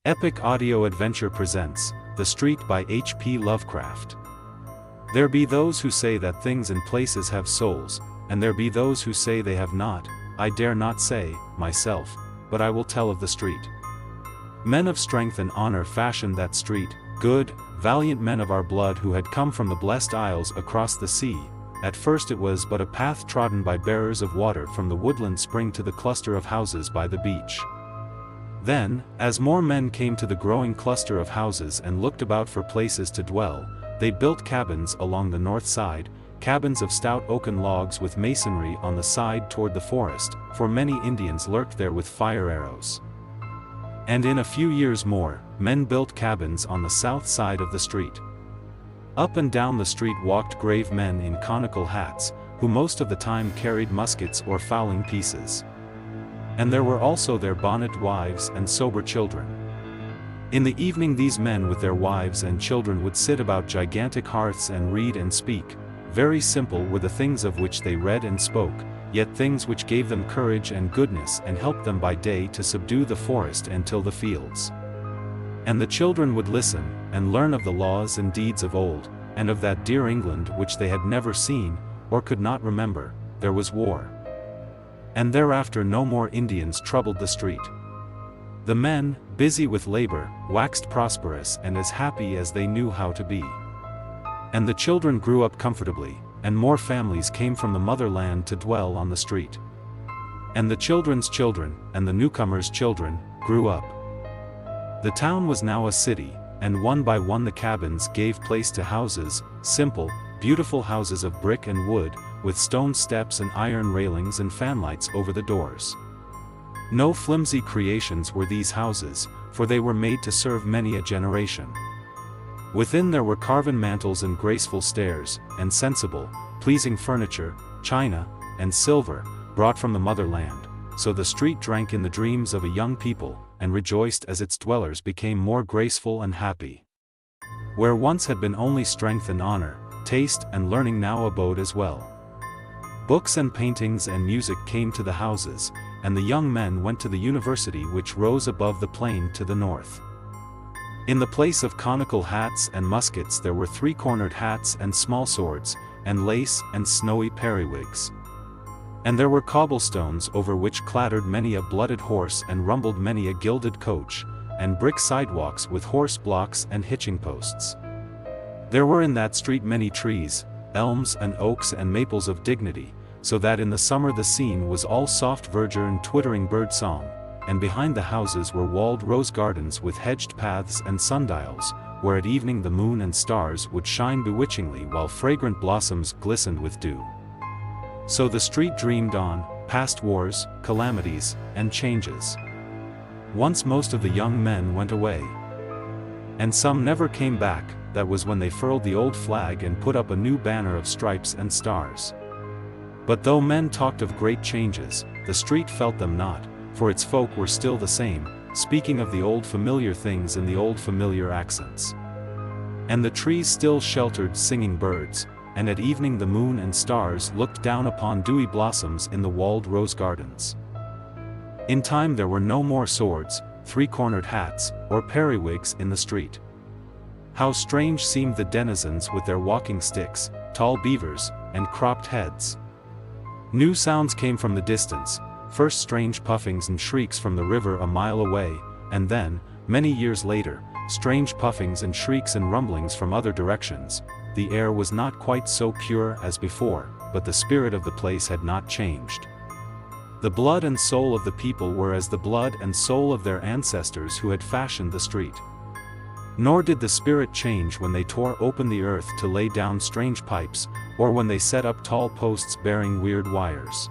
Epic Audio Adventure presents The Street by H.P. Lovecraft. There be those who say that things and places have souls, and there be those who say they have not. I dare not say, myself, but I will tell of the street. Men of strength and honor fashioned that street, good, valiant men of our blood who had come from the blessed isles across the sea. At first it was but a path trodden by bearers of water from the woodland spring to the cluster of houses by the beach. Then, as more men came to the growing cluster of houses and looked about for places to dwell, they built cabins along the north side, cabins of stout oaken logs with masonry on the side toward the forest, for many Indians lurked there with fire arrows. And in a few years more, men built cabins on the south side of the street. Up and down the street walked grave men in conical hats, who most of the time carried muskets or fowling pieces. And there were also their bonnet wives and sober children. In the evening these men with their wives and children would sit about gigantic hearths and read and speak. Very simple were the things of which they read and spoke, yet things which gave them courage and goodness and helped them by day to subdue the forest and till the fields. And the children would listen, and learn of the laws and deeds of old, and of that dear England which they had never seen, or could not remember. There was war. And thereafter no more Indians troubled the street. The men, busy with labor, waxed prosperous and as happy as they knew how to be. And the children grew up comfortably, and more families came from the motherland to dwell on the street. And the children's children, and the newcomers' children, grew up. The town was now a city, and one by one the cabins gave place to houses, simple, beautiful houses of brick and wood, with stone steps and iron railings and fanlights over the doors. No flimsy creations were these houses, for they were made to serve many a generation. Within there were carven mantels and graceful stairs, and sensible, pleasing furniture, china, and silver, brought from the motherland, so the street drank in the dreams of a young people, and rejoiced as its dwellers became more graceful and happy. Where once had been only strength and honor, taste and learning now abode as well. Books and paintings and music came to the houses, and the young men went to the university which rose above the plain to the north. In the place of conical hats and muskets there were three-cornered hats and small swords, and lace and snowy periwigs. And there were cobblestones over which clattered many a blooded horse and rumbled many a gilded coach, and brick sidewalks with horse blocks and hitching posts. There were in that street many trees, elms and oaks and maples of dignity, so that in the summer the scene was all soft verdure and twittering bird song, and behind the houses were walled rose gardens with hedged paths and sundials, where at evening the moon and stars would shine bewitchingly while fragrant blossoms glistened with dew. So the street dreamed on, past wars, calamities, and changes. Once most of the young men went away. And some never came back. That was when they furled the old flag and put up a new banner of stripes and stars. But though men talked of great changes, the street felt them not, for its folk were still the same, speaking of the old familiar things in the old familiar accents. And the trees still sheltered singing birds, and at evening the moon and stars looked down upon dewy blossoms in the walled rose gardens. In time there were no more swords, three-cornered hats, or periwigs in the street. How strange seemed the denizens with their walking sticks, tall beavers, and cropped heads. New sounds came from the distance, first strange puffings and shrieks from the river a mile away, and then, many years later, strange puffings and shrieks and rumblings from other directions. The air was not quite so pure as before, but the spirit of the place had not changed. The blood and soul of the people were as the blood and soul of their ancestors who had fashioned the street. Nor did the spirit change when they tore open the earth to lay down strange pipes, or when they set up tall posts bearing weird wires.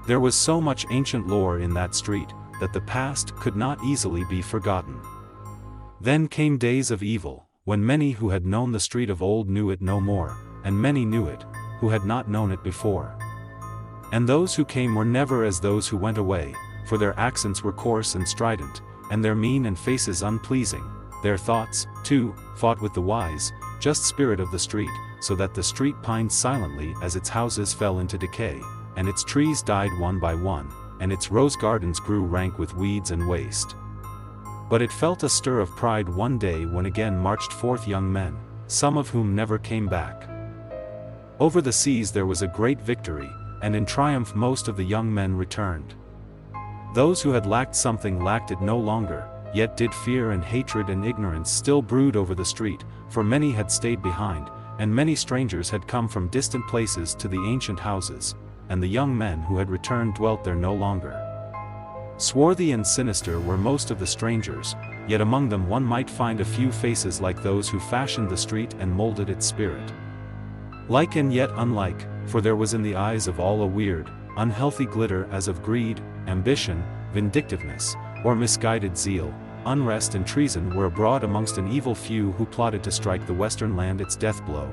There was so much ancient lore in that street, that the past could not easily be forgotten. Then came days of evil, when many who had known the street of old knew it no more, and many knew it, who had not known it before. And those who came were never as those who went away, for their accents were coarse and strident, and their mien and faces unpleasing. Their thoughts, too, fought with the wise, just spirit of the street, so that the street pined silently as its houses fell into decay, and its trees died one by one, and its rose gardens grew rank with weeds and waste. But it felt a stir of pride one day when again marched forth young men, some of whom never came back. Over the seas there was a great victory, and in triumph most of the young men returned. Those who had lacked something lacked it no longer, yet did fear and hatred and ignorance still brood over the street, for many had stayed behind, and many strangers had come from distant places to the ancient houses, and the young men who had returned dwelt there no longer. Swarthy and sinister were most of the strangers, yet among them one might find a few faces like those who fashioned the street and molded its spirit. Like and yet unlike, for there was in the eyes of all a weird, unhealthy glitter as of greed, ambition, vindictiveness, or misguided zeal. Unrest and treason were abroad amongst an evil few who plotted to strike the western land its death blow,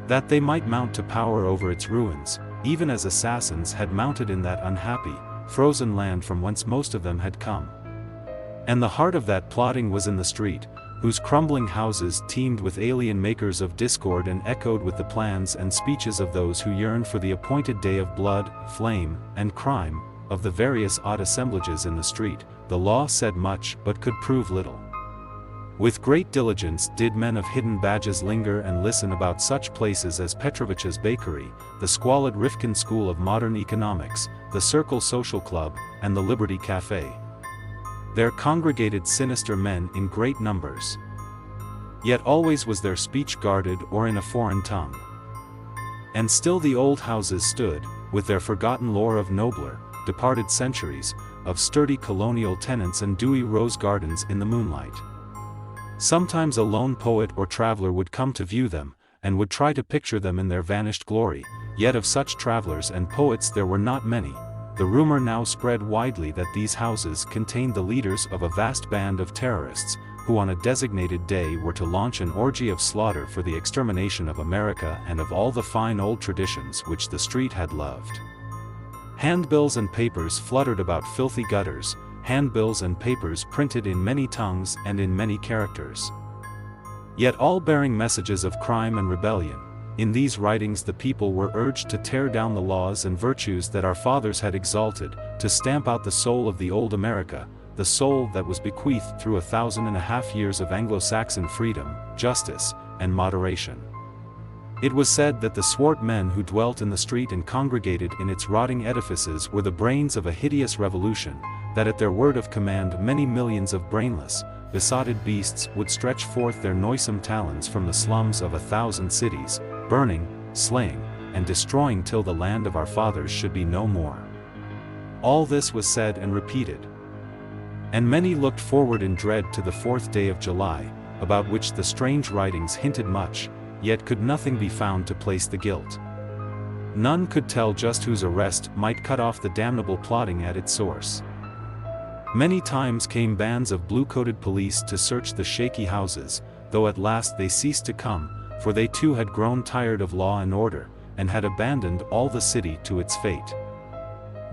that they might mount to power over its ruins, even as assassins had mounted in that unhappy, frozen land from whence most of them had come. And the heart of that plotting was in the street, whose crumbling houses teemed with alien makers of discord and echoed with the plans and speeches of those who yearned for the appointed day of blood, flame, and crime. Of the various odd assemblages in the street, the law said much but could prove little. With great diligence did men of hidden badges linger and listen about such places as Petrovich's Bakery, the squalid Rifkin School of Modern Economics, the Circle Social Club, and the Liberty Café. There congregated sinister men in great numbers. Yet always was their speech guarded or in a foreign tongue. And still the old houses stood, with their forgotten lore of nobler, departed centuries, of sturdy colonial tenants and dewy rose gardens in the moonlight. Sometimes a lone poet or traveler would come to view them, and would try to picture them in their vanished glory, yet of such travelers and poets there were not many. The rumor now spread widely that these houses contained the leaders of a vast band of terrorists, who on a designated day were to launch an orgy of slaughter for the extermination of America and of all the fine old traditions which the street had loved. Handbills and papers fluttered about filthy gutters, handbills and papers printed in many tongues and in many characters, yet all bearing messages of crime and rebellion. In these writings the people were urged to tear down the laws and virtues that our fathers had exalted, to stamp out the soul of the old America, the soul that was bequeathed through 1,500 years of Anglo-Saxon freedom, justice, and moderation. It was said that the swart men who dwelt in the street and congregated in its rotting edifices were the brains of a hideous revolution, that at their word of command many millions of brainless, besotted beasts would stretch forth their noisome talons from the slums of 1,000 cities, burning, slaying, and destroying till the land of our fathers should be no more. All this was said and repeated. And many looked forward in dread to the 4th day of July, about which the strange writings hinted much, yet could nothing be found to place the guilt. None could tell just whose arrest might cut off the damnable plotting at its source. Many times came bands of blue-coated police to search the shaky houses, though at last they ceased to come, for they too had grown tired of law and order, and had abandoned all the city to its fate.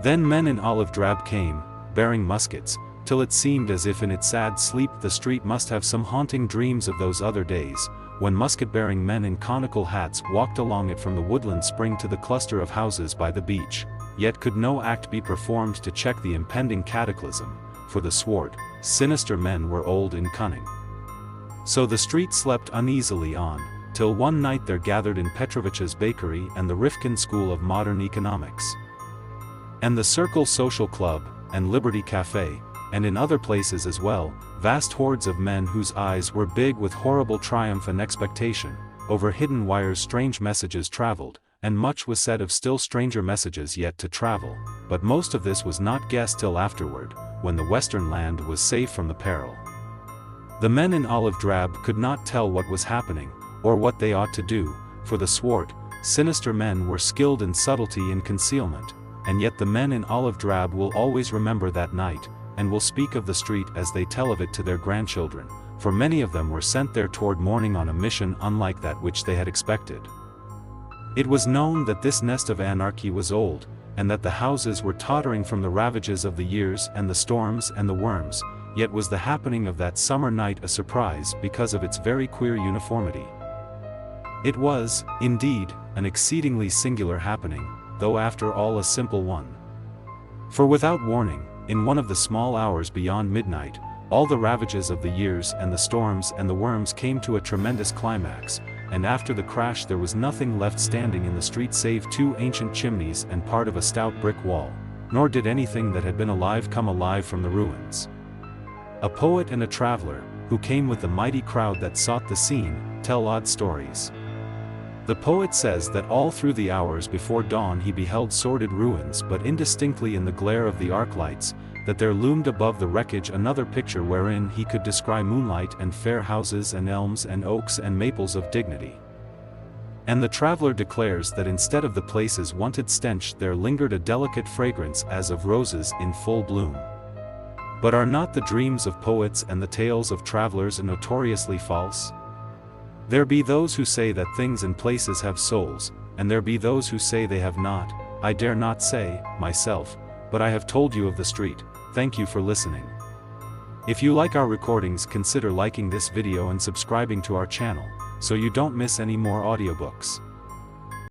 Then men in olive drab came, bearing muskets, till it seemed as if in its sad sleep the street must have some haunting dreams of those other days, when musket-bearing men in conical hats walked along it from the woodland spring to the cluster of houses by the beach, yet could no act be performed to check the impending cataclysm, for the swart, sinister men were old in cunning. So the street slept uneasily on, till one night there gathered in Petrovich's Bakery and the Rifkin School of Modern Economics, and the Circle Social Club, and Liberty Café, and in other places as well, vast hordes of men whose eyes were big with horrible triumph and expectation. Over hidden wires strange messages traveled, and much was said of still stranger messages yet to travel, but most of this was not guessed till afterward, when the western land was safe from the peril. The men in olive drab could not tell what was happening, or what they ought to do, for the swart, sinister men were skilled in subtlety and concealment, and yet the men in olive drab will always remember that night, and will speak of the street as they tell of it to their grandchildren, for many of them were sent there toward morning on a mission unlike that which they had expected. It was known that this nest of anarchy was old, and that the houses were tottering from the ravages of the years and the storms and the worms, yet was the happening of that summer night a surprise because of its very queer uniformity. It was, indeed, an exceedingly singular happening, though after all a simple one. For without warning, in one of the small hours beyond midnight, All the ravages of the years and the storms and the worms came to a tremendous climax, and after the crash there was nothing left standing in the street save 2 ancient chimneys and part of a stout brick wall, nor did anything that had been alive come alive from the ruins. A poet and a traveler, who came with the mighty crowd that sought the scene, tell odd stories. The poet says that all through the hours before dawn he beheld sordid ruins but indistinctly in the glare of the arc lights, that there loomed above the wreckage another picture wherein he could descry moonlight and fair houses and elms and oaks and maples of dignity. And the traveler declares that instead of the place's wonted stench there lingered a delicate fragrance as of roses in full bloom. But are not the dreams of poets and the tales of travelers notoriously false? There be those who say that things and places have souls, and there be those who say they have not. I dare not say, myself, but I have told you of the street. Thank you for listening. If you like our recordings, consider liking this video and subscribing to our channel, so you don't miss any more audiobooks.